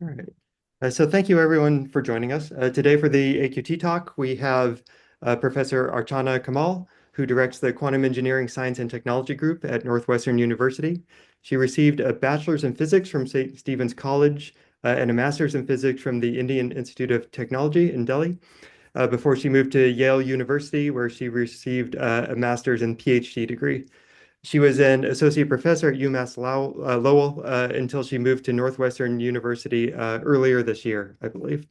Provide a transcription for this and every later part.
All right. So thank you everyone for joining us. Today for the AQT talk, we have Professor Archana Kamal, who directs the Quantum Engineering Science and Technology Group at Northwestern University. She received a bachelor's in physics from St. Stephen's College and a master's in physics from the Indian Institute of Technology in Delhi before she moved to Yale University, where she received a master's and PhD degree. She was an associate professor at UMass Lowell until she moved to Northwestern University earlier this year, I believe.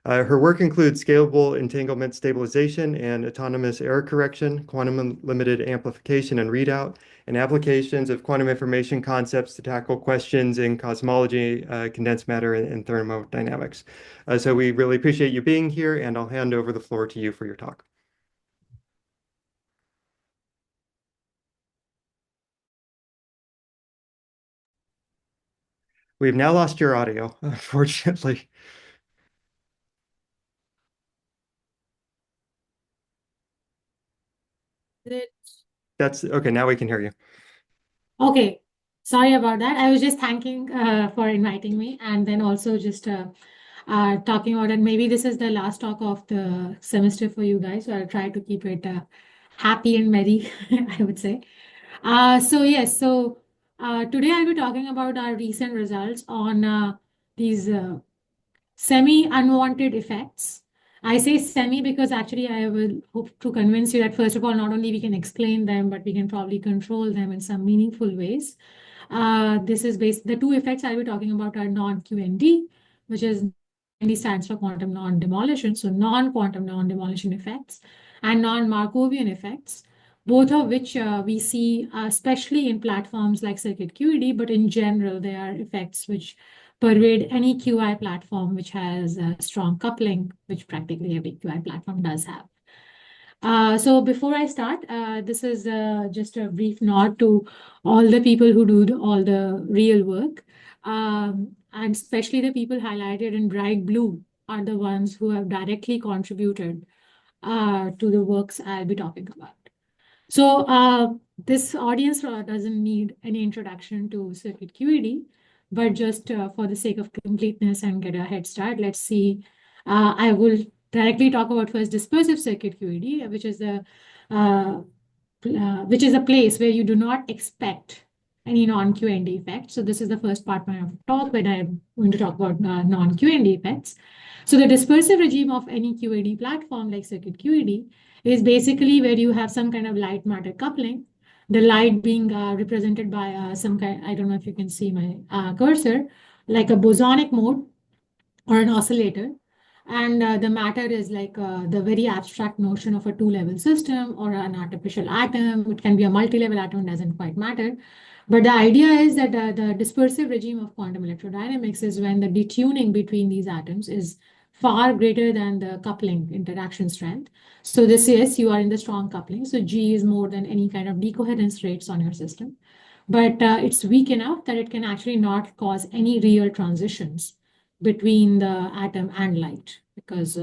Her work includes scalable entanglement stabilization and autonomous error correction, quantum limited amplification and readout, and applications of quantum information concepts to tackle questions in cosmology, condensed matter, and thermodynamics. So we really appreciate you being here, and I'll hand over the floor to you for your talk. We've now lost your audio, unfortunately. It- That's okay. Now we can hear you. Okay, sorry about that. I was just thanking for inviting me and then also just talking about it. Maybe this is the last talk of the semester for you guys, so I'll try to keep it happy and merry, I would say. So today I'll be talking about our recent results on these semi-unwanted effects. I say semi because actually I will hope to convince you that first of all, not only we can explain them, but we can probably control them in some meaningful ways. This is based, the two effects I'll be talking about are non-QND, which is QND stands for quantum non-demolition, so non-quantum non-demolition effects, and non-Markovian effects, both of which we see, especially in platforms like Circuit QED, but in general, they are effects which pervade any QI platform which has a strong coupling, which practically every QI platform does have. So before I start, this is just a brief nod to all the people who do all the real work, and especially the people highlighted in bright blue are the ones who have directly contributed to the works I'll be talking about. So this audience doesn't need any introduction to circuit QED, but just for the sake of completeness and get a head start, let's see. I will directly talk about first dispersive circuit QED, uh, which is a place where you do not expect any non-QND effects. So this is the first part of my talk when I'm going to talk about non-QND effects. So the dispersive regime of any QED platform like circuit QED is basically where you have some kind of light matter coupling, the light being represented by some kind, I don't know if you can see my cursor, like a bosonic mode or an oscillator. And the matter is like the very abstract notion of a two-level system or an artificial atom. It can be a multi-level atom, doesn't quite matter. But the idea is that the dispersive regime of quantum electrodynamics is when the detuning between these atoms is far greater than the coupling interaction strength. So this is, you are in the strong coupling. So G is more than any kind of decoherence rates on your system. But it's weak enough that it can actually not cause any real transitions between the atom and light because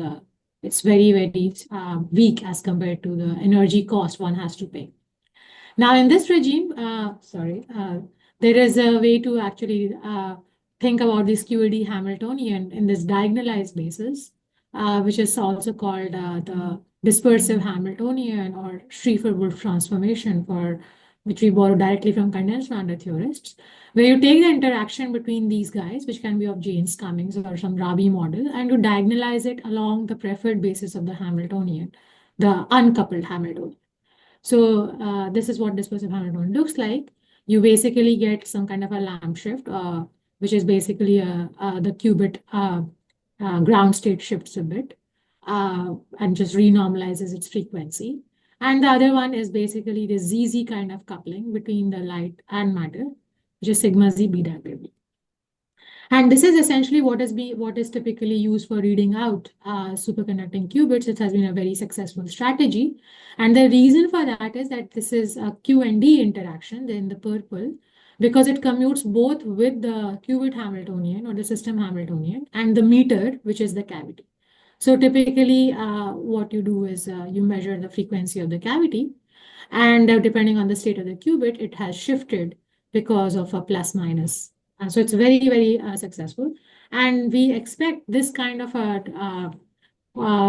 it's very, very weak as compared to the energy cost one has to pay. Now, in this regime, there is a way to actually think about this QED Hamiltonian in this diagonalized basis, which is also called the dispersive Hamiltonian or Schrieffer-Wulff transformation, for which we borrow directly from condensed matter theorists, where you take the interaction between these guys, which can be of Jaynes Cummings or some Rabi model, and you diagonalize it along the preferred basis of the Hamiltonian, the uncoupled Hamiltonian. So this is what dispersive Hamiltonian looks like. You basically get some kind of a lamp shift, which is basically the qubit ground state shifts a bit and just renormalizes its frequency. And the other one is basically the ZZ kind of coupling between the light and matter, which is sigma Z beta B. And this is essentially what is typically used for reading out superconducting qubits. It has been a very successful strategy. And the reason for that is that this is a QND interaction in the purple, because it commutes both with the qubit Hamiltonian or the system Hamiltonian and the meter, which is the cavity. So typically what you do is you measure the frequency of the cavity, and depending on the state of the qubit, it has shifted because of a plus minus So it's very, very successful. And we expect this kind of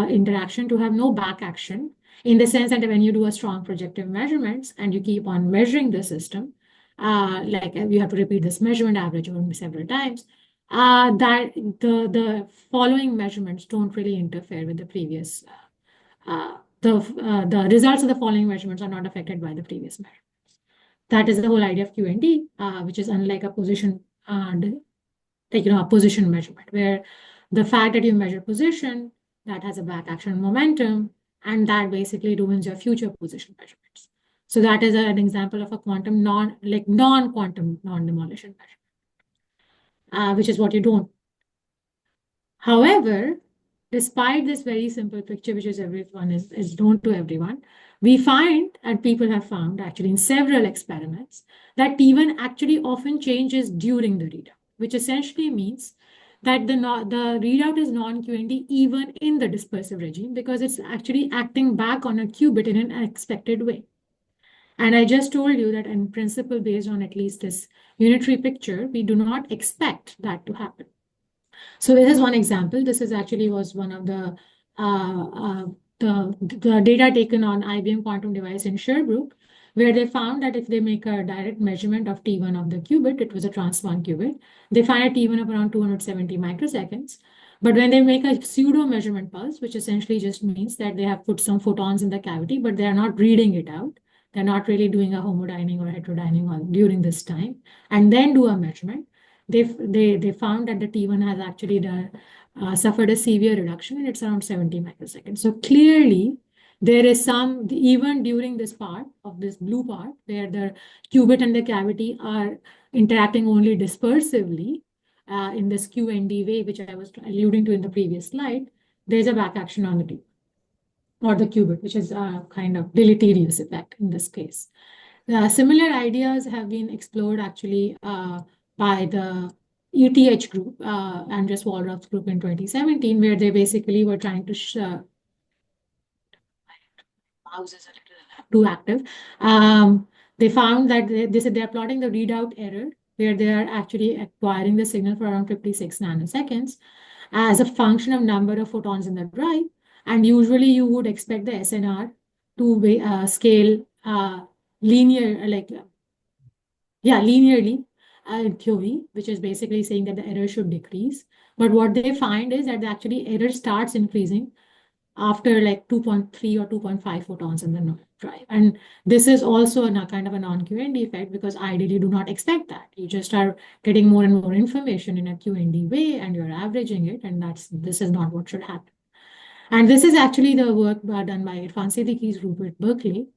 interaction to have no back action, in the sense that when you do a strong projective measurements and you keep on measuring the system, like you have to repeat this measurement average over several times, that the following measurements don't really interfere with the previous. The results of the following measurements are not affected by the previous measurement. That is the whole idea of QND, which is unlike a position, a position measurement, where the fact that you measure position, that has a back action momentum, and that basically ruins your future position measurements. So that is an example of a quantum non-quantum non-demolition measurement, which is what you don't. However, despite this very simple picture, which is everyone is known to everyone, we find, and people have found actually in several experiments, that T1 actually often changes during the readout, which essentially means that the readout is non-QND even in the dispersive regime, because it's actually acting back on a qubit in an unexpected way. And I just told you that in principle, based on at least this unitary picture, we do not expect that to happen. So this is one example. This is actually was one of the data taken on IBM quantum device in Sherbrooke, where they found that if they make a direct measurement of T1 of the qubit, it was a trans1 qubit, they find a T1 of around 270 microseconds. But when they make a pseudo measurement pulse, which essentially just means that they have put some photons in the cavity, but they are not reading it out, they're not really doing a homodyning or heterodyning during this time, and then do a measurement, they found that the T1 has actually suffered a severe reduction, and it's around 70 microseconds. So clearly, there is some, even during this part of this blue part, where the qubit and the cavity are interacting only dispersively in this QND way, which I was alluding to in the previous slide, there's a back action on the T or the qubit, which is a kind of deleterious effect in this case. Similar ideas have been explored actually by the ETH group, Andres Waldrop's group in 2017, where they basically were trying to mouse is a little too active. They found that they said they're plotting the readout error, where they are actually acquiring the signal for around 56 nanoseconds as a function of number of photons in the drive. And usually you would expect the SNR to scale linearly in theory, which is basically saying that the error should decrease. But what they find is that actually error starts increasing after like 2.3 or 2.5 photons in the drive. And this is also a kind of a non-QND effect, because ideally you do not expect that. You just are getting more and more information in a QND way, and you're averaging it, and this is not what should happen. And this is actually the work done by Irfan Siddiqui's group at Berkeley.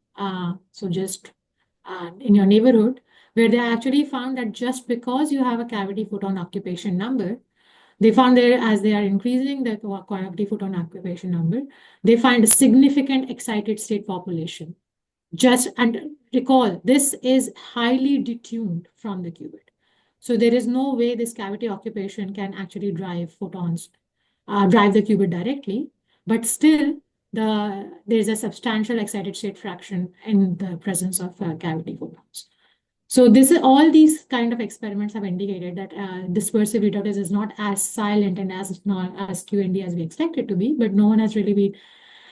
So just in your neighborhood, where they actually found that just because you have a cavity photon occupation number, they found there, as they are increasing the cavity photon occupation number, they find a significant excited state population. And recall, this is highly detuned from the qubit. So there is no way this cavity occupation can actually drive photons, drive the qubit directly, but still there's a substantial excited state fraction in the presence of cavity photons. So all these kind of experiments have indicated that dispersive readout is not as silent and as QND as we expect it to be, but no one has really been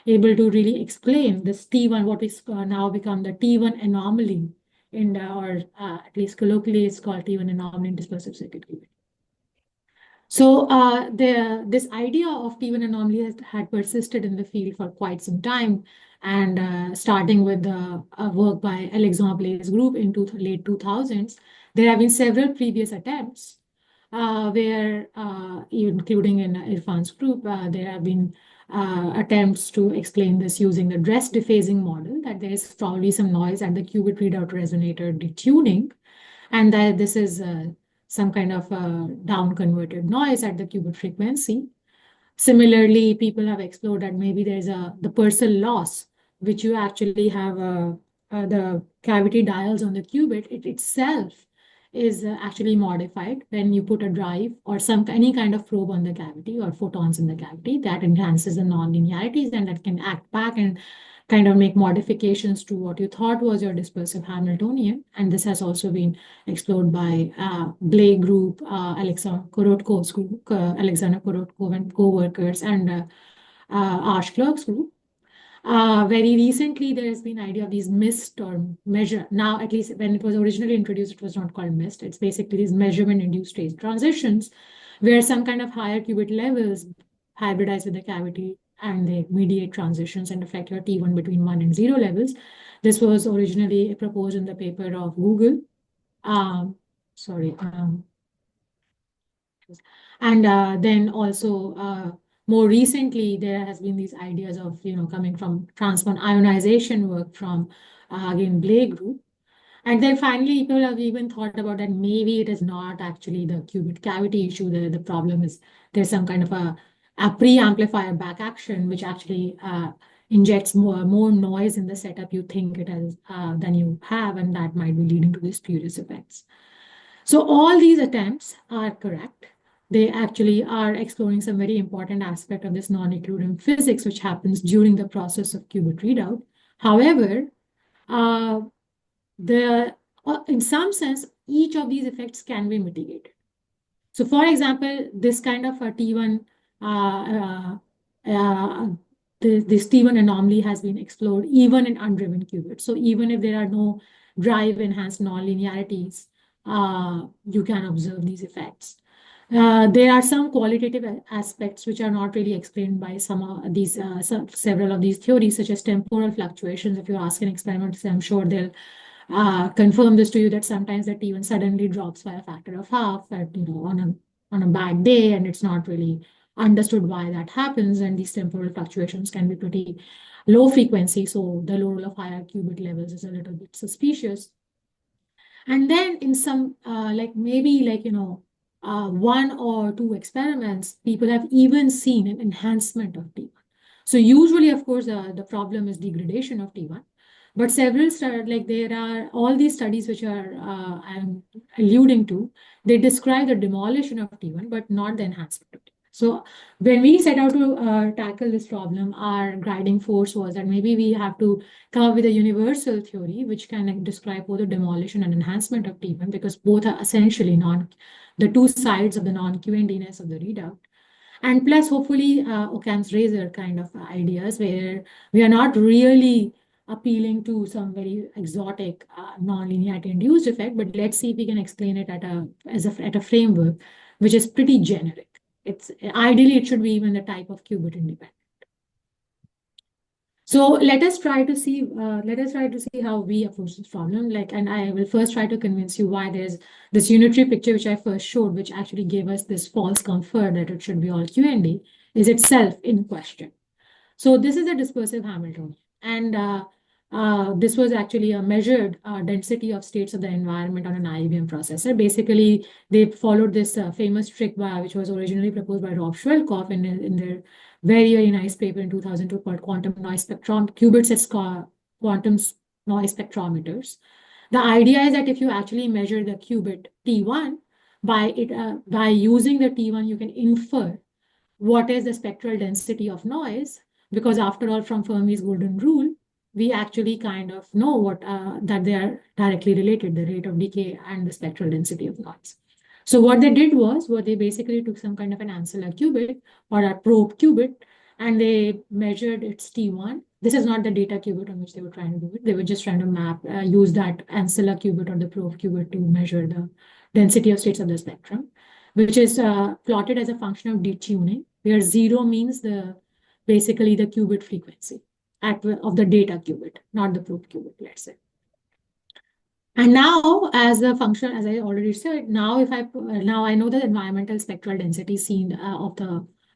able to really explain this T1, what is now become the T1 anomaly or at least colloquially it's called T1 anomaly in dispersive circuit qubit. So this idea of T1 anomaly had persisted in the field for quite some time, and starting with the work by Alexandre Blais's group in late 2000s, there have been several previous attempts where, including in Irfan's group, there have been attempts to explain this using the dress dephasing model, that there is probably some noise at the qubit readout resonator detuning, and that this is some kind of down-converted noise at the qubit frequency. Similarly, people have explored that maybe there's the Purcell loss, which you actually have the cavity dials on the qubit. It itself is actually modified when you put a drive or any kind of probe on the cavity or photons in the cavity that enhances the non-linearities, and that can act back and kind of make modifications to what you thought was your dispersive Hamiltonian. And this has also been explored by Blake group, Alexander Korotkov's group, Alexander Korotkov and co-workers, and Ash Clerk's group. Very recently, there has been idea of these mist or measure. Now, at least when it was originally introduced, it was not called mist. It's basically these measurement-induced state transitions, where some kind of higher qubit levels hybridize with the cavity and they mediate transitions and affect your T1 between 1 and 0 levels. This was originally proposed in the paper of Google. And then also more recently, there has been these ideas of, coming from transport ionization work from, again, Blake group. And then finally, people have even thought about that maybe it is not actually the qubit cavity issue. The problem is there's some kind of a pre-amplifier back action, which actually injects more noise in the setup you think it has than you have, and that might be leading to these spurious effects. So all these attempts are correct. They actually are exploring some very important aspect of this non-Euclidean physics, which happens during the process of qubit readout. However, in some sense, each of these effects can be mitigated. So for example, this kind of a T1, this T1 anomaly has been explored even in undriven qubits. So even if there are no drive-enhanced nonlinearities, you can observe these effects. There are some qualitative aspects which are not really explained by several of these theories, such as temporal fluctuations. If you ask an experimenter, I'm sure they'll confirm this to you that sometimes the T1 suddenly drops by a factor of half on a bad day, and it's not really understood why that happens. And these temporal fluctuations can be pretty low frequency, so the role of higher qubit levels is a little bit suspicious. And then in some one or two experiments, people have even seen an enhancement of T1. So usually, of course, the problem is degradation of T1. But several there are all these studies which are I'm alluding to, they describe the demolition of T1, but not the enhancement of T1. So when we set out to tackle this problem, our guiding force was that maybe we have to come up with a universal theory which can describe both the demolition and enhancement of T1, because both are essentially the two sides of the non-QND-ness of the readout. And plus, hopefully, Occam's razor kind of ideas where we are not really appealing to some very exotic non-linearity induced effect, but let's see if we can explain it at a framework which is pretty generic. Ideally, it should be even the type of qubit independent. So let us try to see how we approach this problem. And I will first try to convince you why there's this unitary picture which I first showed, which actually gave us this false comfort that it should be all QND, is itself in question. So this is a dispersive Hamiltonian, and this was actually a measured density of states of the environment on an IBM processor. Basically, they followed this famous trick which was originally proposed by Rob Schwelkoff in their very, very nice paper in 2002 called Quantum Noise Spectrum, Qubits as Quantum Noise Spectrometers. The idea is that if you actually measure the qubit T1, by using the T1, you can infer what is the spectral density of noise, because after all, from Fermi's golden rule, we actually kind of know that they are directly related, the rate of decay and the spectral density of noise. So what they did was, they basically took some kind of an ancilla qubit or a probe qubit, and they measured its T1. This is not the data qubit on which they were trying to do it. They were just trying to use that ancilla qubit or the probe qubit to measure the density of states of the spectrum, which is plotted as a function of detuning, where 0 means basically the qubit frequency of the data qubit, not the probe qubit, let's say. And now, as a function, as I already said, now I know the environmental spectral density seen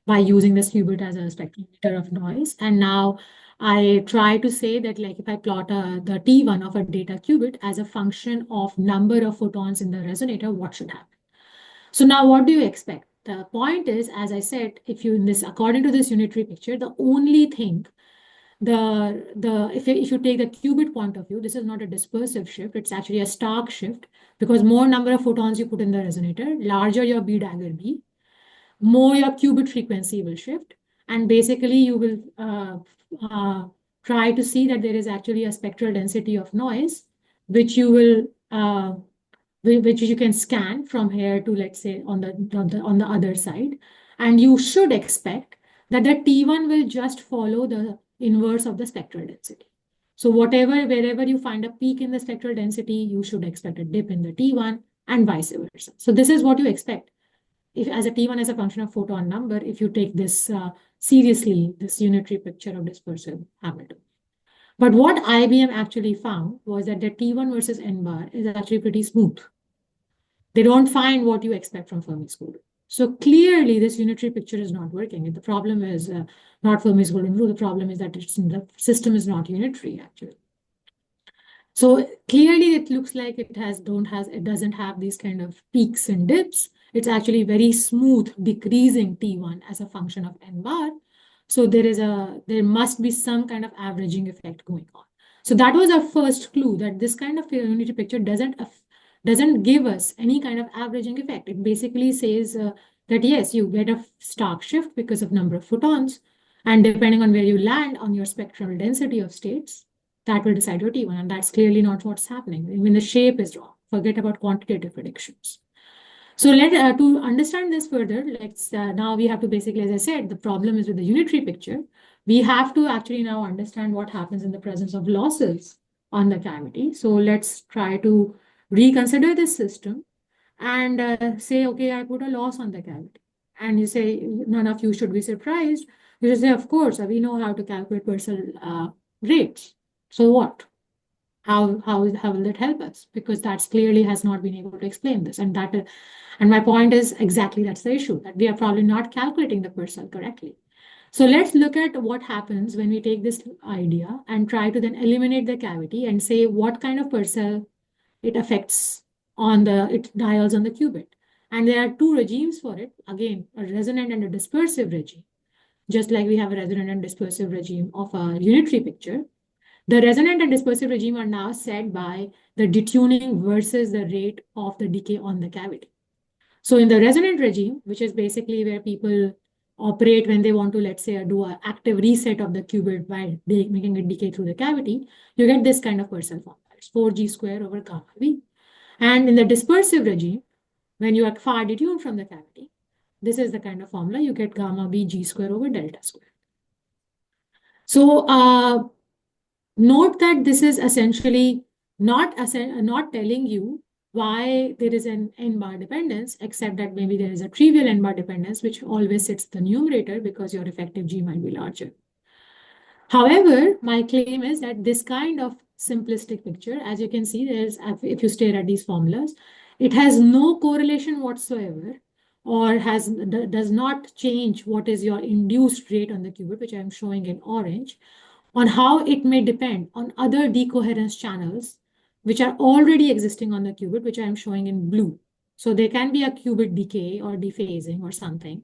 by using this qubit as a spectrometer of noise. And now I try to say that, if I plot the T1 of a data qubit as a function of number of photons in the resonator, what should happen? So now, what do you expect? The point is, as I said, according to this unitary picture, the only thing if you take the qubit point of view, this is not a dispersive shift, it's actually a Stark shift, because more number of photons you put in the resonator, larger your B dagger B, more your qubit frequency will shift, and basically you will try to see that there is actually a spectral density of noise, which you will which you can scan from here to, let's say, on the other side, and you should expect that the T1 will just follow the inverse of the spectral density. So wherever you find a peak in the spectral density, you should expect a dip in the T1 and vice versa. So this is what you expect. If as a T1 as a function of photon number, if you take this seriously, this unitary picture of dispersive Hamilton. But what IBM actually found was that the T1 versus N bar is actually pretty smooth. They don't find what you expect from Fermi's golden. So clearly, this unitary picture is not working. The problem is not Fermi's golden rule. The problem is that the system is not unitary, actually. So clearly, it looks like it doesn't have these kind of peaks and dips. It's actually very smooth, decreasing T1 as a function of N bar. So there must be some kind of averaging effect going on. So that was our first clue, that this kind of unitary picture doesn't give us any kind of averaging effect. It basically says that yes, you get a stark shift because of number of photons, and depending on where you land on your spectral density of states, that will decide your T1, and that's clearly not what's happening. Even the shape is wrong. Forget about quantitative predictions. So to understand this further, let's now we have to basically, as I said, the problem is with the unitary picture. We have to actually now understand what happens in the presence of losses on the cavity. So let's try to reconsider this system and say, okay, I put a loss on the cavity. And you say, none of you should be surprised. You say, of course, we know how to calculate Purcell rates. So what? How will that help us? Because that's clearly has not been able to explain this. And my point is exactly that's the issue, that we are probably not calculating the Purcell correctly. So let's look at what happens when we take this idea and try to then eliminate the cavity and say what kind of Purcell it affects on it dials on the qubit. And there are two regimes for it. Again, a resonant and a dispersive regime. Just like we have a resonant and dispersive regime of a unitary picture. The resonant and dispersive regime are now set by the detuning versus the rate of the decay on the cavity. So in the resonant regime, which is basically where people operate when they want to, let's say, do an active reset of the qubit by making it decay through the cavity, you get this kind of Purcell formula. It's 4g square over gamma v. And in the dispersive regime, when you are far detuned from the cavity, this is the kind of formula you get gamma v g square over delta square. So note that this is essentially not telling you why there is an n-bar dependence, except that maybe there is a trivial n-bar dependence, which always sits the numerator because your effective g might be larger. However, my claim is that this kind of simplistic picture, as you can see, if you stare at these formulas, it has no correlation whatsoever, or does not change what is your induced rate on the qubit, which I'm showing in orange, on how it may depend on other decoherence channels, which are already existing on the qubit, which I'm showing in blue. So there can be a qubit decay or dephasing or something,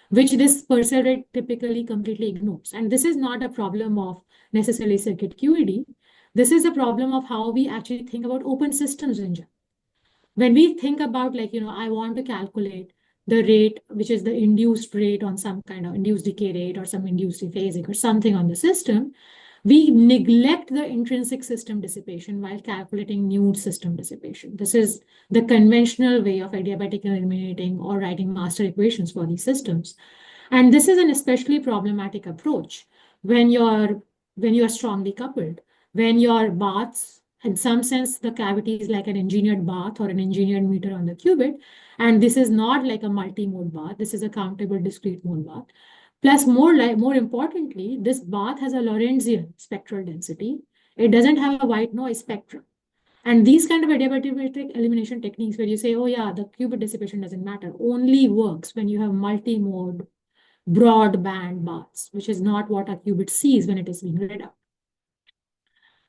which this Purcell rate typically completely ignores. And this is not a problem of necessarily circuit QED. This is a problem of how we actually think about open systems in general. When we think about, like, I want to calculate the rate, which is the induced rate on some kind of induced decay rate or some induced dephasing or something on the system, we neglect the intrinsic system dissipation while calculating nude system dissipation. This is the conventional way of adiabatically eliminating or writing master equations for these systems. And this is an especially problematic approach when you're strongly coupled, when your baths, in some sense, the cavity is like an engineered bath or an engineered meter on the qubit. And this is not like a multi-mode bath. This is a countable discrete mode bath. Plus, more importantly, this bath has a Lorentzian spectral density. It doesn't have a white noise spectrum. And these kind of adiabatic elimination techniques where you say, oh yeah, the qubit dissipation doesn't matter, only works when you have multi-mode broadband baths, which is not what a qubit sees when it is being read out.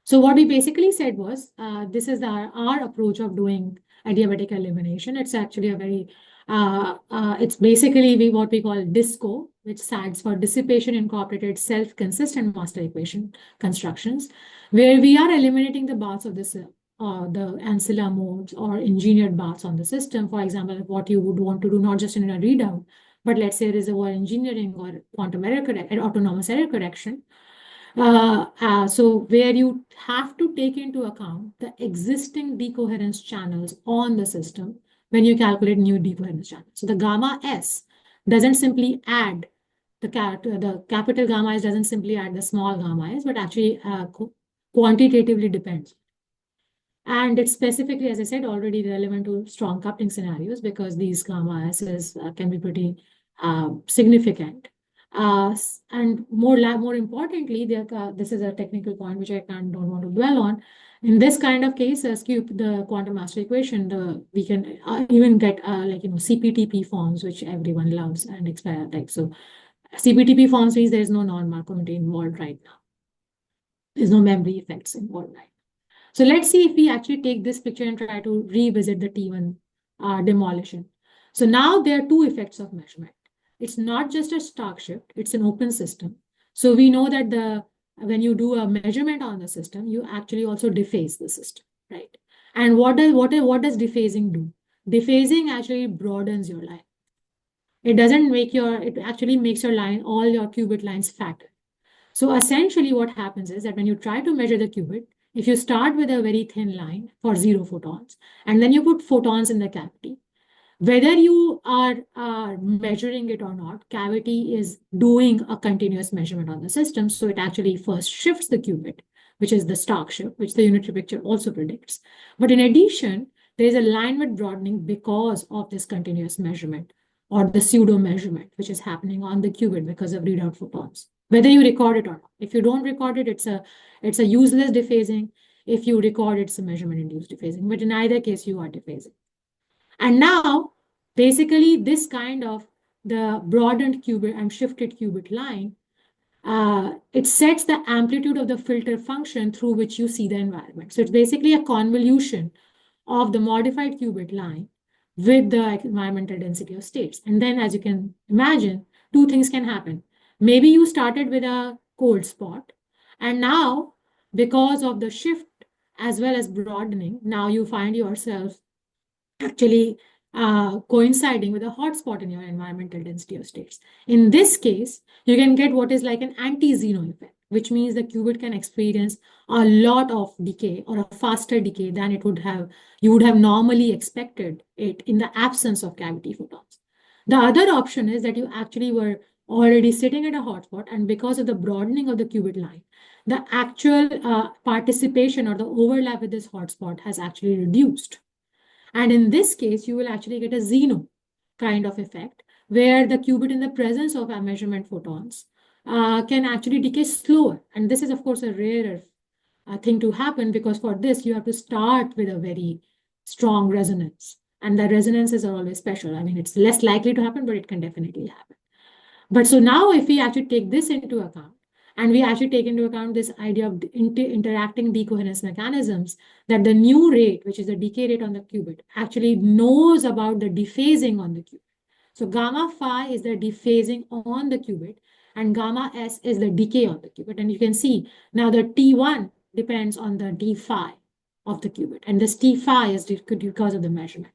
So what we basically said was, this is our approach of doing adiabatic elimination. It's actually a very, it's basically what we call DISCO, which stands for Dissipation Incorporated Self-Consistent Master Equation Constructions, where we are eliminating the baths of the ancilla modes or engineered baths on the system. For example, what you would want to do, not just in a readout, but let's say reservoir engineering or quantum error autonomous error correction. So where you have to take into account the existing decoherence channels on the system when you calculate new decoherence channels. So the gamma S doesn't simply add the capital gamma S doesn't simply add the small gamma S, but actually quantitatively depends. And it's specifically, as I said, already relevant to strong coupling scenarios because these gamma S's can be pretty significant. And more importantly, this is a technical point which I don't want to dwell on. In this kind of case, the quantum master equation, we can even get CPTP forms, which everyone loves and expire like so. CPTP forms means there is no non-Markovian involved right now. There's no memory effects involved right now. So let's see if we actually take this picture and try to revisit the T1 demolition. So now there are two effects of measurement. It's not just a stark shift, it's an open system. So we know that when you do a measurement on the system, you actually also dephase the system, right? And what does dephasing do? Dephasing actually broadens your line. It actually makes all your qubit lines fatter. So essentially what happens is that when you try to measure the qubit, if you start with a very thin line for 0 photons, and then you put photons in the cavity, whether you are measuring it or not, cavity is doing a continuous measurement on the system. So it actually first shifts the qubit, which is the stark shift, which the unitary picture also predicts. But in addition, there is a line width broadening because of this continuous measurement or the pseudo measurement, which is happening on the qubit because of readout photons, whether you record it or not. If you don't record it, it's a useless dephasing. If you record, it's a measurement induced dephasing. But in either case, you are dephasing. And now, basically, this kind of the broadened qubit and shifted qubit line, it sets the amplitude of the filter function through which you see the environment. So it's basically a convolution of the modified qubit line with the environmental density of states. And then, as you can imagine, two things can happen. Maybe you started with a cold spot, and now, because of the shift as well as broadening, now you find yourself actually coinciding with a hotspot in your environmental density of states. In this case, you can get what is like an anti-Zeno effect, which means the qubit can experience a lot of decay or a faster decay than you would have normally expected it in the absence of cavity photons. The other option is that you actually were already sitting at a hotspot, and because of the broadening of the qubit line, the actual participation or the overlap with this hotspot has actually reduced. And in this case, you will actually get a Zeno kind of effect where the qubit in the presence of our measurement photons can actually decay slower. And this is, of course, a rarer thing to happen because for this, you have to start with a very strong resonance. And the resonances are always special. I mean, it's less likely to happen, but it can definitely happen. But so now if we actually take this into account, and we actually take into account this idea of interacting decoherence mechanisms, that the new rate, which is the decay rate on the qubit, actually knows about the dephasing on the qubit. So gamma phi is the dephasing on the qubit, and gamma S is the decay on the qubit. And you can see now the T1 depends on the d phi of the qubit, and this T phi is because of the measurement.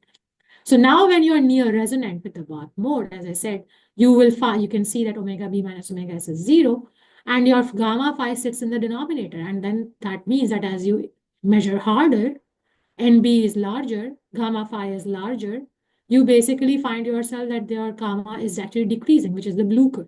So now when you are near resonant with the warp mode, as I said, you can see that omega b minus omega s is 0, and your gamma phi sits in the denominator. And then that means that as you measure harder, NB is larger, gamma phi is larger, you basically find yourself that your gamma is actually decreasing, which is the blue curve.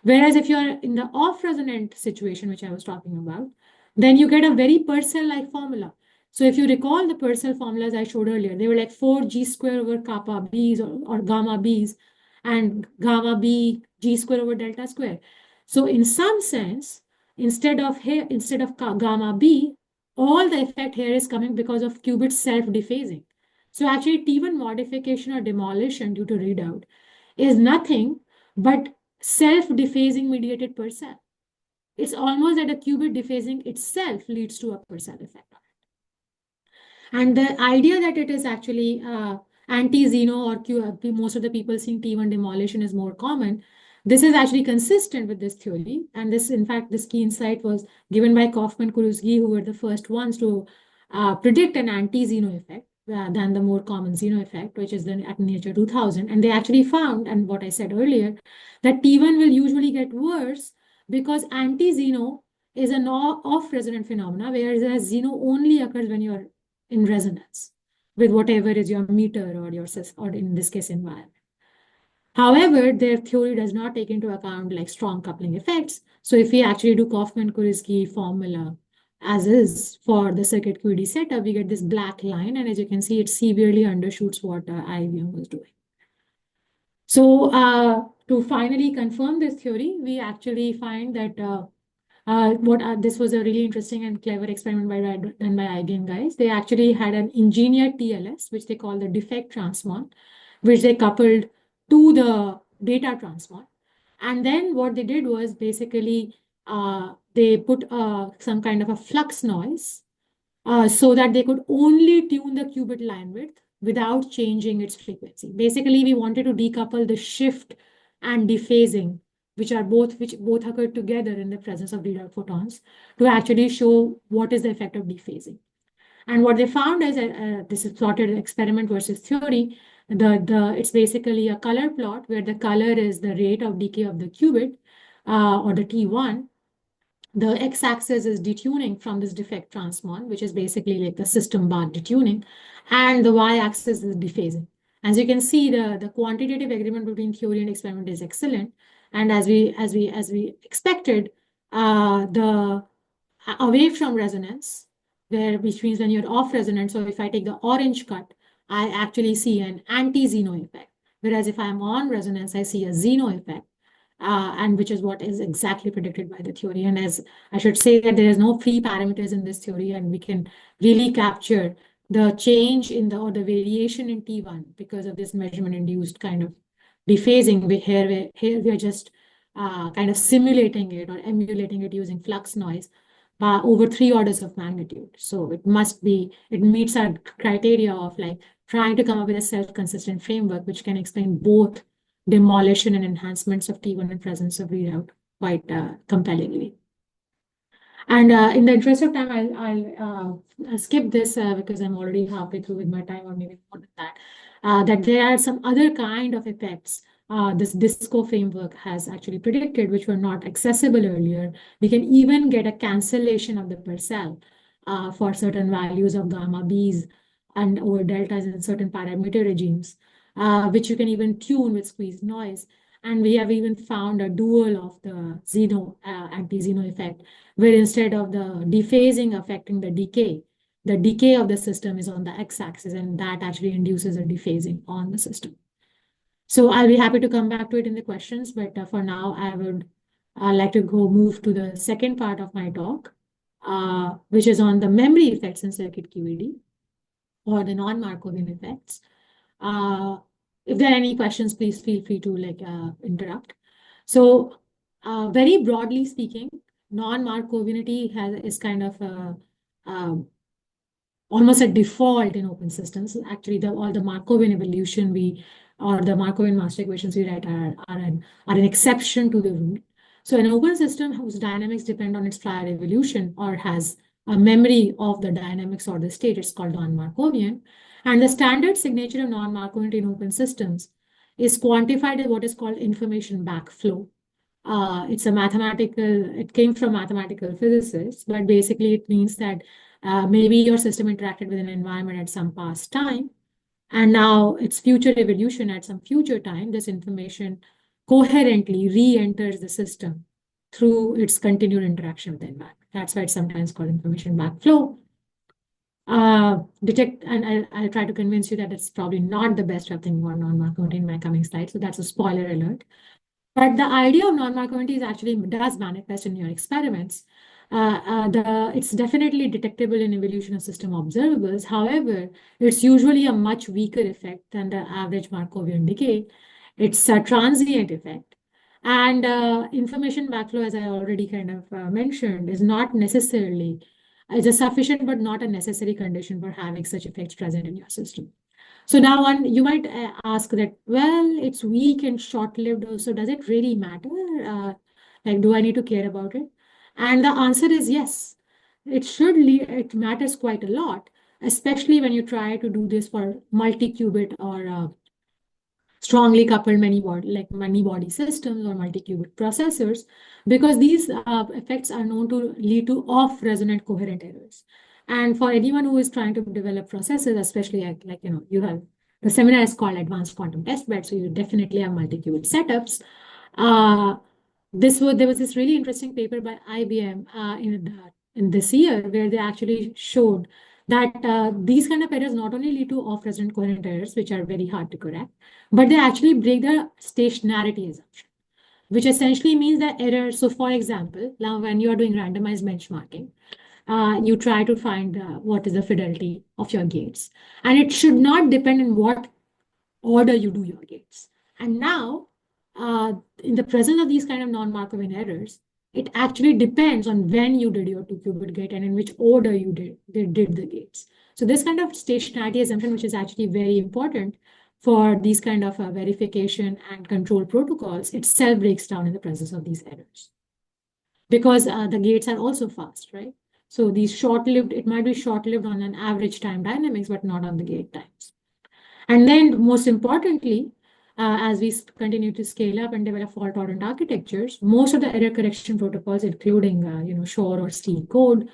Whereas if you're in the off-resonant situation, which I was talking about, then you get a very Purcell-like formula. So if you recall the Purcell formulas I showed earlier, they were like 4g square over kappa b's or gamma b's and gamma b g square over delta square. So in some sense, instead of gamma b, all the effect here is coming because of qubit self-dephasing. So actually T1 modification or demolition due to readout is nothing but self-dephasing mediated Purcell. It's almost that a qubit dephasing itself leads to a Purcell effect. And the idea that it is actually anti-Zeno or most of the people seeing T1 demolition is more common, this is actually consistent with this theory. And this, in fact, this key insight was given by Kaufman-Kuruczki, who were the first ones to predict an anti-Zeno effect than the more common Zeno effect, which is then at Nature 2000. And they actually found, and what I said earlier, that T1 will usually get worse because anti-Zeno is an off-resonant phenomena, whereas xeno only occurs when you're in resonance with whatever is your meter or your or in this case environment. However, their theory does not take into account like strong coupling effects. So if we actually do Kaufman-Kurisky formula as is for the circuit QED setup, we get this black line, and as you can see, it severely undershoots what IBM was doing. So to finally confirm this theory, we actually find that this was a really interesting and clever experiment done by IBM guys. They actually had an engineered TLS, which they call the defect transmon, which they coupled to the data transmon. And then what they did was basically they put some kind of a flux noise so that they could only tune the qubit line width without changing its frequency. Basically, we wanted to decouple the shift and dephasing, which both occur together in the presence of readout photons, to actually show what is the effect of dephasing. And what they found is this is plotted experiment versus theory. It's basically a color plot where the color is the rate of decay of the qubit or the T1. The x-axis is detuning from this defect transmon, which is basically like the system bar detuning, and the y-axis is dephasing. As you can see, the quantitative agreement between theory and experiment is excellent, and as we expected, the away from resonance, which means when you're off resonance. So if I take the orange cut, I actually see an anti-xeno effect, whereas if I'm on resonance, I see a xeno effect. And which is what is exactly predicted by the theory. And as I should say that there is no free parameters in this theory, and we can really capture the change in or the variation in T1 because of this measurement induced kind of dephasing. Here we are just kind of simulating it or emulating it using flux noise over 3 orders of magnitude. So it meets our criteria of like trying to come up with a self-consistent framework which can explain both demolition and enhancements of T1 in presence of readout quite compellingly. And in the interest of time, I'll skip this because I'm already halfway through with my time, or maybe more than that. That there are some other kind of effects this DISCO framework has actually predicted, which were not accessible earlier. We can even get a cancellation of the Purcell for certain values of gamma B's and or deltas in certain parameter regimes, which you can even tune with squeezed noise. And we have even found a dual of the anti-xeno effect, where instead of the dephasing affecting the decay of the system is on the x-axis, and that actually induces a dephasing on the system. So I'll be happy to come back to it in the questions, but for now, I would like to move to the second part of my talk, which is on the memory effects in circuit QED, or the non-Markovian effects. If there are any questions, please feel free to interrupt. So very broadly speaking, non-Markovianity is kind of almost a default in open systems. Actually, all the Markovian evolution or the Markovian master equations we write are an exception to the rule. So an open system whose dynamics depend on its prior evolution or has a memory of the dynamics or the state, it's called non-Markovian. And the standard signature of non-Markovian in open systems is quantified as what is called information backflow. It came from mathematical physicists, but basically it means that maybe your system interacted with an environment at some past time, and now its future evolution at some future time, this information coherently re-enters the system through its continued interaction with the environment. That's why it's sometimes called information backflow. And I'll try to convince you that it's probably not the best of thing on non-Markovian in my coming slides. So that's a spoiler alert. But the idea of non-Markovian actually does manifest in your experiments. It's definitely detectable in evolution of system observables. However, it's usually a much weaker effect than the average Markovian decay. It's a transient effect. And information backflow, as I already kind of mentioned, is a sufficient but not a necessary condition for having such effects present in your system. So now you might ask that, well, it's weak and short-lived, so does it really matter? Do I need to care about it? And the answer is yes. It matters quite a lot, especially when you try to do this for multi-qubit or strongly coupled many-body systems or multi-qubit processors, because these effects are known to lead to off-resonant coherent errors. And for anyone who is trying to develop processors, especially you have the seminar is called Advanced Quantum Testbed, so you definitely have multi-qubit setups. There was this really interesting paper by IBM in this year where they actually showed that these kind of errors not only lead to off-resonant coherent errors, which are very hard to correct, but they actually break the stationarity assumption, which essentially means that error. So, for example, now when you are doing randomized benchmarking, you try to find what is the fidelity of your gates, and it should not depend on what order you do your gates. And now, in the presence of these kind of non-Markovian errors, it actually depends on when you did your two-qubit gate and in which order you did the gates. So this kind of stationarity assumption, which is actually very important for these kind of verification and control protocols, itself breaks down in the presence of these errors. Because the gates are also fast, right? So these short-lived, it might be short-lived on an average time dynamics, but not on the gate times. And then most importantly, as we continue to scale up and develop fault-tolerant architectures, most of the error correction protocols, including Shor or Steele code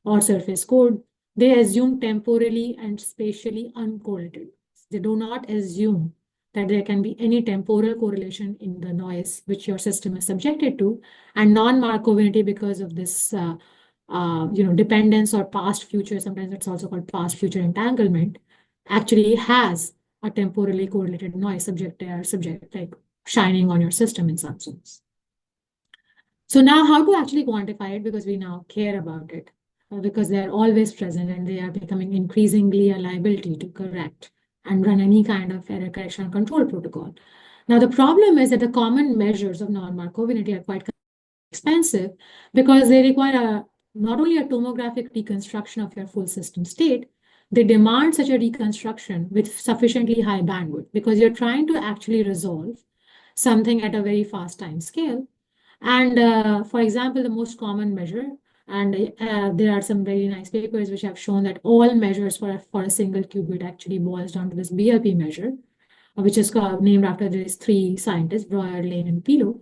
or surface code, they assume temporally and spatially uncorrelated. They do not assume that there can be any temporal correlation in the noise which your system is subjected to, and non-Markovinity because of this dependence or past future, sometimes it's also called past future entanglement, actually has a temporally correlated noise subject like shining on your system in some sense. So now how to actually quantify it, because we now care about it, because they are always present and they are becoming increasingly a liability to correct and run any kind of error correction control protocol. Now the problem is that the common measures of non-Markovinity are quite expensive because they require not only a tomographic reconstruction of your full system state, they demand such a reconstruction with sufficiently high bandwidth because you're trying to actually resolve something at a very fast time scale. And for example, the most common measure, and there are some very nice papers which have shown that all measures for a single qubit actually boils down to this BLP measure, which is named after these three scientists, Breuer, Lane, and Pilo.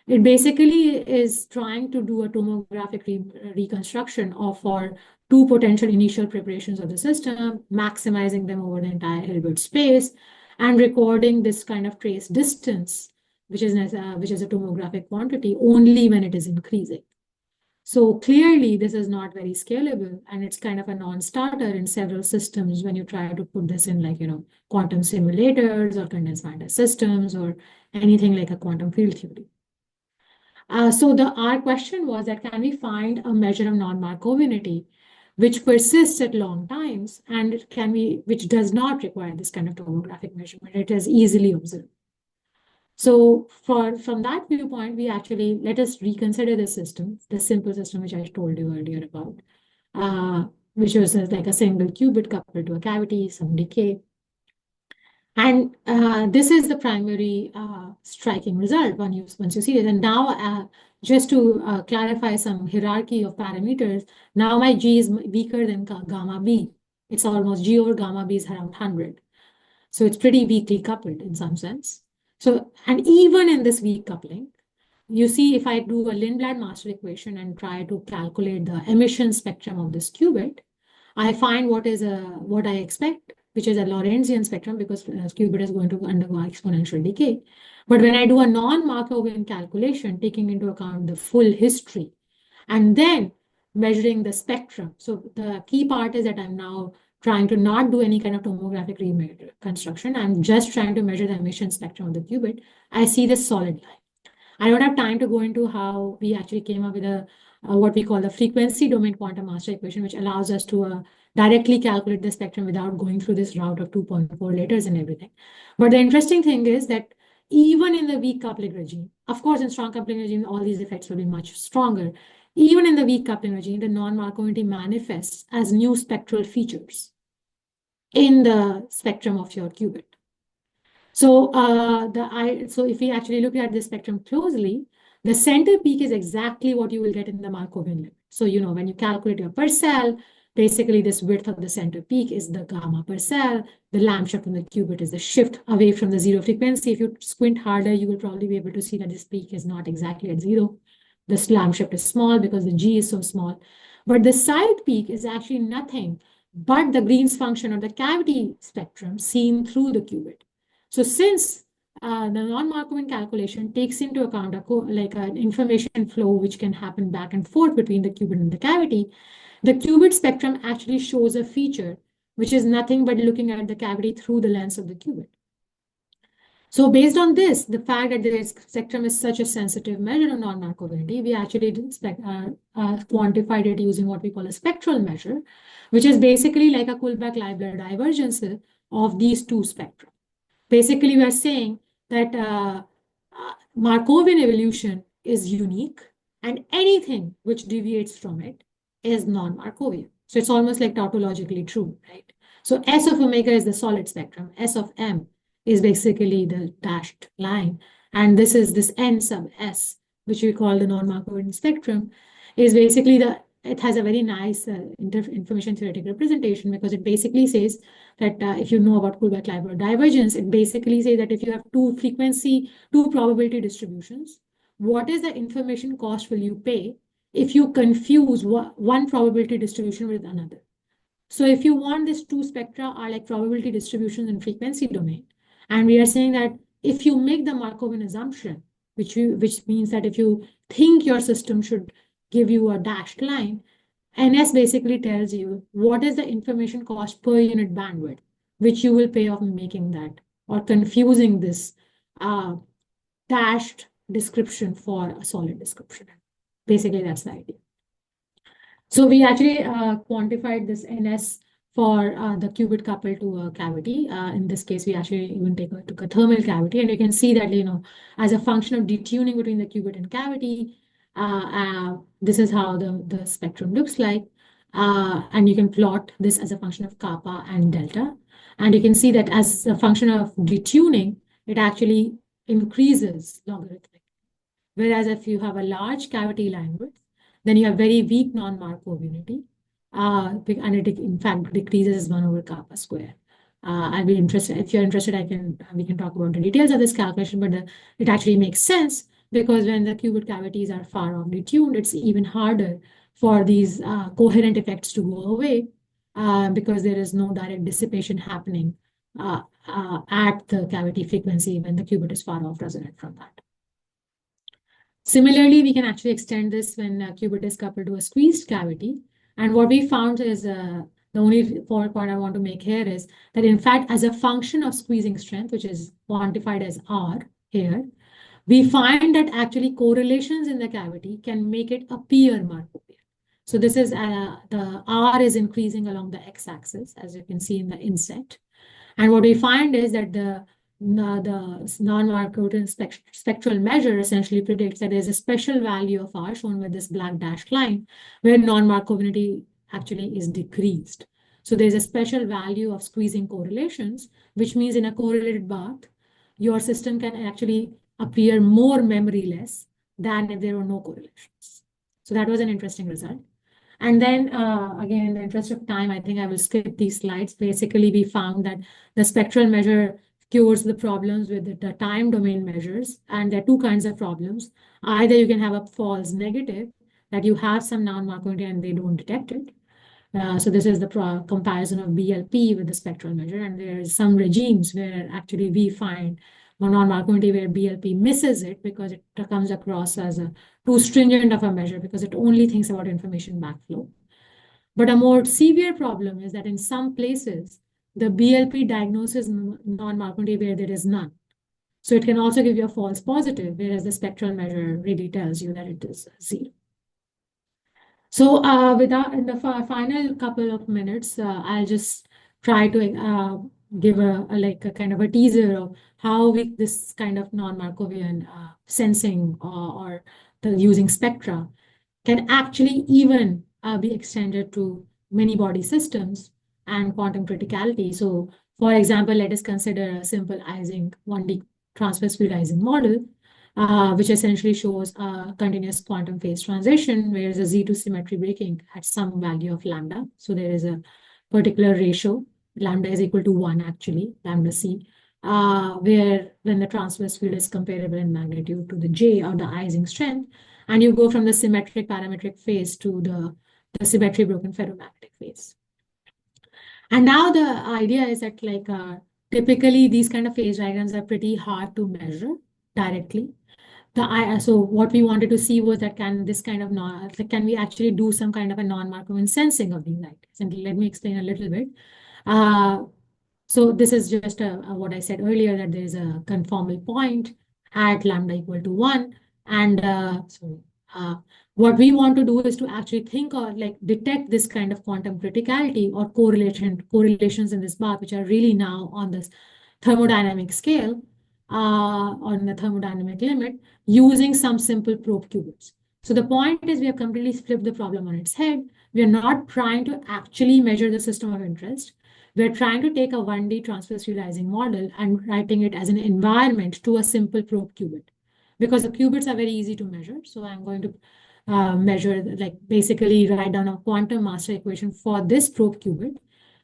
It basically is trying to do a tomographic reconstruction of our two potential initial preparations of the system, maximizing them over the entire Hilbert space, and recording this kind of trace distance, which is a tomographic quantity, only when it is increasing. So clearly, this is not very scalable, and it's kind of a non-starter in several systems when you try to put this in quantum simulators or condensed matter systems or anything like a quantum field theory. So our question was that can we find a measure of non-Markovinity which persists at long times and which does not require this kind of tomographic measurement? It is easily observed. So from that viewpoint, we actually let us reconsider the system, the simple system which I told you earlier about, which was like a single qubit coupled to a cavity, some decay. And this is the primary striking result once you see it. And now, just to clarify some hierarchy of parameters, now my G is weaker than gamma B. It's almost G over gamma B is around 100. So it's pretty weakly coupled in some sense. So, and even in this weak coupling, you see if I do a Lindblad master equation and try to calculate the emission spectrum of this qubit, I find what I expect, which is a Lorentzian spectrum because qubit is going to undergo exponential decay. But when I do a non-Markovian calculation, taking into account the full history, and then measuring the spectrum. So the key part is that I'm now trying to not do any kind of tomographic reconstruction. I'm just trying to measure the emission spectrum of the qubit. I see this solid line. I don't have time to go into how we actually came up with what we call the frequency domain quantum master equation, which allows us to directly calculate the spectrum without going through this route of 2.4 letters and everything. But the interesting thing is that even in the weak coupling regime, of course, in strong coupling regime, all these effects will be much stronger. Even in the weak coupling regime, the non-Markovinity manifests as new spectral features in the spectrum of your qubit. So, so if we actually look at this spectrum closely, the center peak is exactly what you will get in the Markovian limit. So, when you calculate your per cell, Basically, this width of the center peak is the gamma per cell. The lamp shift on the qubit is the shift away from the zero frequency. If you squint harder, you will probably be able to see that this peak is not exactly at zero. This lamp shift is small because the G is so small. But the side peak is actually nothing but the Green's function or the cavity spectrum seen through the qubit. So since the non-Markovian calculation takes into account an information flow which can happen back and forth between the qubit and the cavity, the qubit spectrum actually shows a feature which is nothing but looking at the cavity through the lens of the qubit. So based on this, the fact that the spectrum is such a sensitive measure of non-Markovinity, we actually quantified it using what we call a spectral measure, which is basically like a Kullback-Leibler divergence of these two spectra. Basically, we are saying that Markovian evolution is unique, and anything which deviates from it is non-Markovian. So it's almost like tautologically true, right? So S of omega is the solid spectrum. S of M is basically the dashed line. And this is this N sub S, which we call the non-Markovian spectrum, is basically it has a very nice information theoretic representation, because it basically says that if you know about Kullback-Leibler divergence, it basically says that if you have two probability distributions, what is the information cost will you pay if you confuse one probability distribution with another? So if you want these two spectra are like probability distributions in frequency domain, and we are saying that if you make the Markovian assumption, which means that if you think your system should give you a dashed line, NS basically tells you what is the information cost per unit bandwidth, which you will pay off in making that or confusing this dashed description for a solid description. Basically, that's the idea. So we actually quantified this NS for the qubit coupled to a cavity. In this case, we actually even took a thermal cavity, and you can see that, as a function of detuning between the qubit and cavity, this is how the spectrum looks like. And you can plot this as a function of kappa and delta. And you can see that as a function of detuning, it actually increases logarithmic. Whereas if you have a large cavity line width, then you have very weak non-Markovinity. And it in fact decreases 1 over kappa square. I'll be interested, if you're interested, we can talk about the details of this calculation, but it actually makes sense, because when the qubit cavities are far off detuned, it's even harder for these coherent effects to go away, because there is no direct dissipation happening at the cavity frequency when the qubit is far off resonant from that. Similarly, we can actually extend this when qubit is coupled to a squeezed cavity. And what we found is the only point I want to make here is that, in fact, as a function of squeezing strength, which is quantified as R here, we find that actually correlations in the cavity can make it appear Markovian. So this is the R is increasing along the x-axis, as you can see in the inset. And what we find is that the non-Markovian spectral measure essentially predicts that there's a special value of R shown with this black dashed line where non-Markovinity actually is decreased. So there's a special value of squeezing correlations, which means in a correlated bath, your system can actually appear more memoryless than if there were no correlations. So that was an interesting result. And then again, in the interest of time, I think I will skip these slides. Basically, we found that the spectral measure cures the problems with the time domain measures. And there are two kinds of problems. Either you can have a false negative, that you have some non-Markovinity and they don't detect it. So this is the comparison of BLP with the spectral measure. And there are some regimes where actually we find non-Markovinity where BLP misses it because it comes across as too stringent of a measure, because it only thinks about information backflow. But a more severe problem is that in some places, the BLP diagnoses non-Markovinity where there is none. So it can also give you a false positive, whereas the spectral measure really tells you that it is 0. So in the final couple of minutes, I'll just try to give a kind of a teaser of how this kind of non-Markovian sensing or the using spectra can actually even be extended to many body systems and quantum criticality. So for example, let us consider a simple Ising 1D transverse field Ising model, which essentially shows a continuous quantum phase transition, where there's a Z2 symmetry breaking at some value of lambda. So there is a particular ratio, lambda is equal to 1 actually, lambda C, where when the transverse field is comparable in magnitude to the J or the Ising strength, and you go from the symmetric parametric phase to the symmetry broken ferromagnetic phase. And now the idea is that typically these kind of phase diagrams are pretty hard to measure directly. So what we wanted to see was that can we actually do some kind of a non-Markovian sensing of these ideas? And let me explain a little bit. So this is just what I said earlier, that there is a conformal point at lambda equal to 1. And what we want to do is to actually think or detect this kind of quantum criticality or correlations in this path, which are really now on this thermodynamic scale, on the thermodynamic limit, using some simple probe qubits. So the point is we have completely flipped the problem on its head. We are not trying to actually measure the system of interest. We're trying to take a 1D transverse realizing model and writing it as an environment to a simple probe qubit. Because the qubits are very easy to measure. So I'm going to measure, basically write down a quantum master equation for this probe qubit,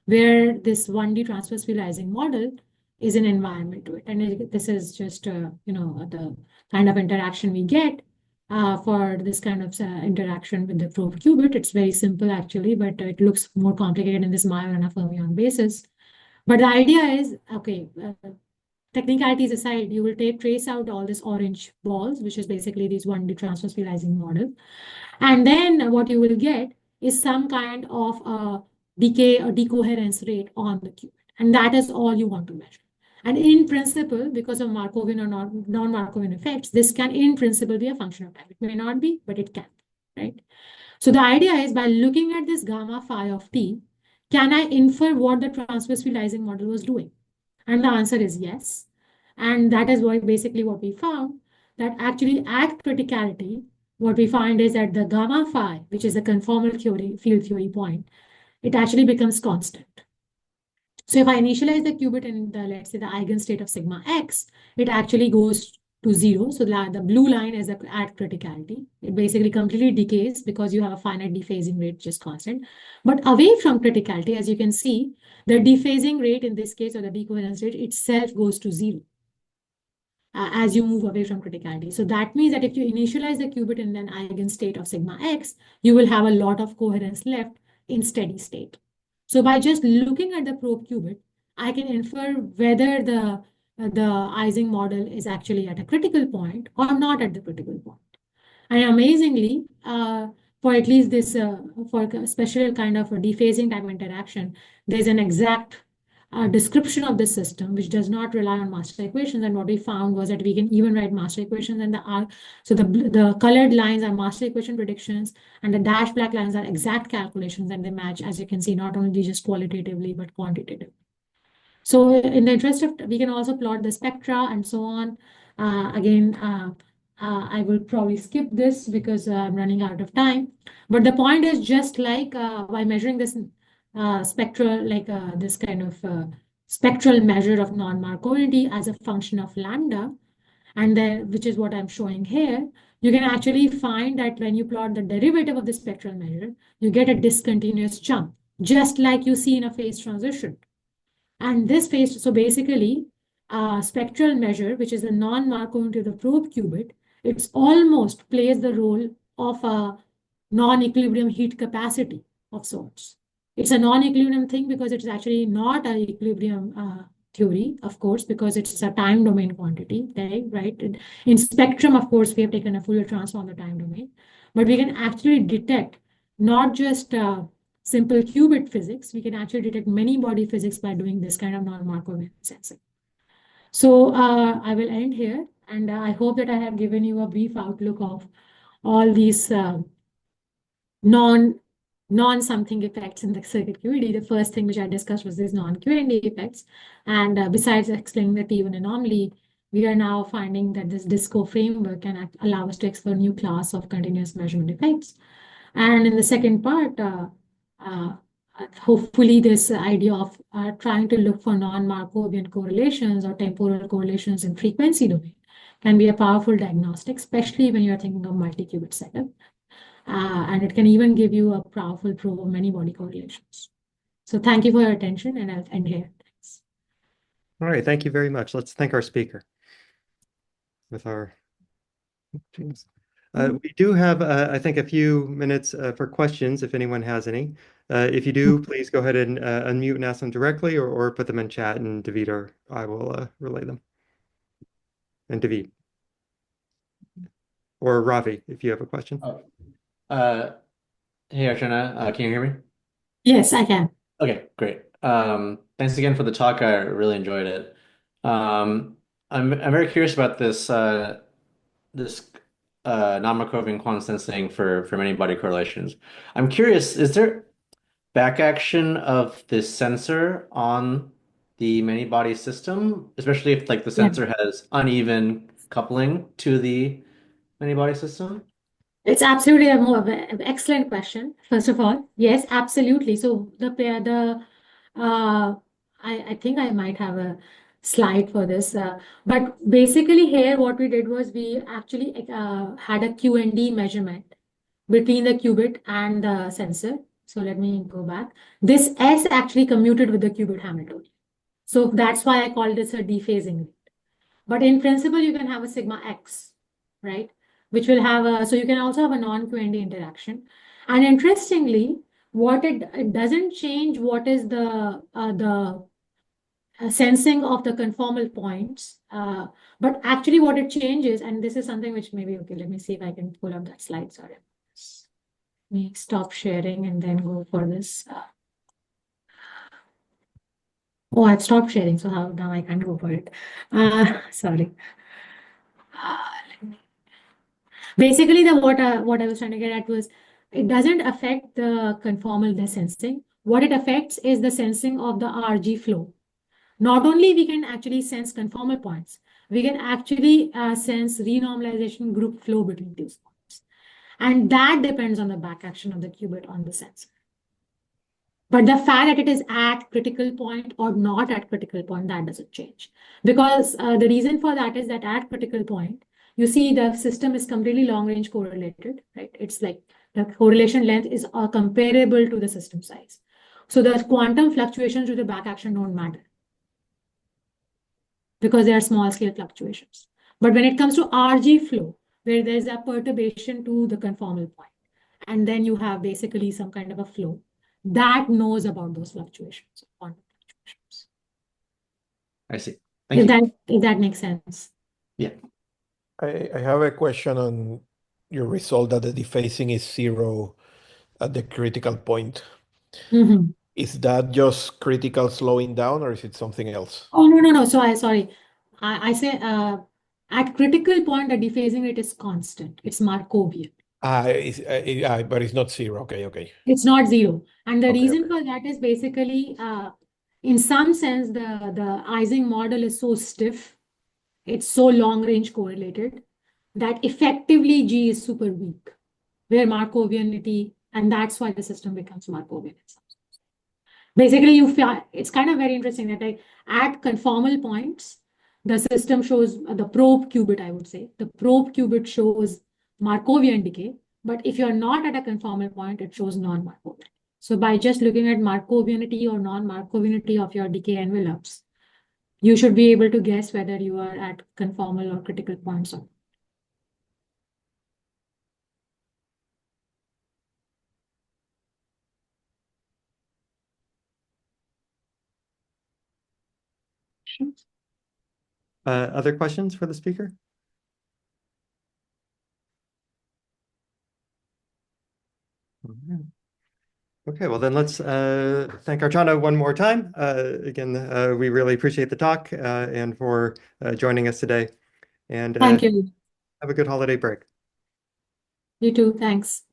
where this 1D transverse realizing model is an environment to it. And this is just, the kind of interaction we get for this kind of interaction with the probe qubit. It's very simple actually, but it looks more complicated in this Majorana fermion basis. But the idea is, okay, technicalities aside, you will trace out all these orange balls, which is basically these 1D transverse realizing model. And then what you will get is some kind of decay or decoherence rate on the qubit. And that is all you want to measure. And in principle, because of Markovian or non-Markovian effects, this can in principle be a function of time. It may not be, but it can, right? So the idea is, by looking at this gamma phi of t, can I infer what the transverse realizing model was doing? And the answer is yes. And that is basically what we found, that actually at criticality, what we find is that the gamma phi, which is a conformal field theory point, it actually becomes constant. So if I initialize the qubit in let's say the eigenstate of sigma x, it actually goes to 0. So the blue line is at criticality. It basically completely decays because you have a finite dephasing rate, which is constant. But away from criticality, as you can see, the dephasing rate in this case, or the decoherence rate itself, goes to 0 as you move away from criticality. So that means that if you initialize the qubit in an eigenstate of sigma x, you will have a lot of coherence left in steady state. So by just looking at the probe qubit, I can infer whether the Ising model is actually at a critical point or not at the critical point. And amazingly, for at least this, for a special kind of a dephasing time interaction, there's an exact description of the system, which does not rely on master equations. And what we found was that we can even write master equations, and so the colored lines are master equation predictions, and the dash black lines are exact calculations, and they match, as you can see, not only just qualitatively, but quantitatively. So in the interest of, we can also plot the spectra and so on. I will probably skip this because I'm running out of time. But the point is, just like by measuring this spectral, this kind of spectral measure of non-Markovinity as a function of lambda, and then, which is what I'm showing here, you can actually find that when you plot the derivative of the spectral measure, you get a discontinuous jump, just like you see in a phase transition. And this phase, so basically, spectral measure, which is a non-Markovian of the probe qubit, it's almost plays the role of a non-equilibrium heat capacity of sorts. It's a non-equilibrium thing because it's actually not an equilibrium theory, of course, because it's a time domain quantity, right? In spectrum, of course, we have taken a Fourier transform of the time domain, but we can actually detect not just simple qubit physics, we can actually detect many body physics by doing this kind of non-Markovian sensing. So I will end here, and I hope that I have given you a brief outlook of all these non-something effects in the circuit QED. The first thing which I discussed was these non-QND effects. And besides explaining the T1 anomaly, we are now finding that this DISCO framework can allow us to explore new class of continuous measurement effects. And in the second part, hopefully this idea of trying to look for non-Markovian correlations or temporal correlations in frequency domain can be a powerful diagnostic, especially when you're thinking of multi-qubit setup. And it can even give you a powerful proof of many body correlations. So thank you for your attention, and I'll end here. Thanks. All right, thank you very much. Let's thank our speaker with our James. We do have, I think, a few minutes for questions if anyone has any. If you do, please go ahead and unmute and ask them directly or put them in chat, and David or I will relay them. And David. Or Ravi, if you have a question. Hey, Archana, can you hear me? Yes, I can. Okay, great. Thanks again for the talk. I really enjoyed it. I'm very curious about this non-Markovian quantum sensing for many body correlations. I'm curious, is there back action of this sensor on the many body system, especially if like the Yeah. sensor has uneven coupling to the many body system? It's absolutely an excellent question. First of all, yes, absolutely. So I think I might have a slide for this, but basically here what we did was we actually had a QND measurement between the qubit and the sensor. So let me go back. This S actually commuted with the qubit Hamiltonian. So that's why I called this a dephasing rate. But in principle, you can have a sigma X, right? Which will have a, so you can also have a non-QND interaction. And interestingly, it doesn't change what is the sensing of the conformal points. But actually what it changes, and this is something which maybe, okay, let me see if I can pull up that slide. Sorry. Let me stop sharing and then go for this. Oh, I've stopped sharing, so how now I can't go for it. Sorry. Basically, what I was trying to get at was it doesn't affect the conformal sensing. What it affects is the sensing of the RG flow. Not only we can actually sense conformal points, we can actually sense renormalization group flow between these points. And that depends on the back action of the qubit on the sensor. But the fact that it is at critical point or not at critical point, that doesn't change. Because the reason for that is that at critical point, you see the system is completely long range correlated, right? It's like the correlation length is comparable to the system size. So the quantum fluctuations with the back action don't matter because they are small scale fluctuations. But when it comes to RG flow, where there's a perturbation to the conformal point, and then you have basically some kind of a flow, that knows about those fluctuations, quantum fluctuations. I see. Thank you. If that makes sense. Yeah. I have a question on your result that the dephasing is 0 at the critical point. Mm-hmm. Is that just critical slowing down or is it something else? Oh, no. So sorry. I say at critical point, the dephasing rate is constant. It's Markovian. But it's not 0. Okay. It's not 0. And the Okay, reason for that is basically, in some sense, the Ising model is so stiff, it's so long range correlated that effectively G is super weak, where Markovianity, and that's why the system becomes Markovian. Basically, you feel it's kind of very interesting that at conformal points, the system shows the probe qubit, I would say. The probe qubit shows Markovian decay, but if you're not at a conformal point, it shows non-Markovian. So by just looking at Markovianity or non-Markovianity of your decay envelopes, you should be able to guess whether you are at conformal or critical points or not. Other questions for the speaker? Okay, well then let's thank Archana one more time. Again, we really appreciate the talk and for joining us today. And Thank you. have a good holiday break. You too. Thanks.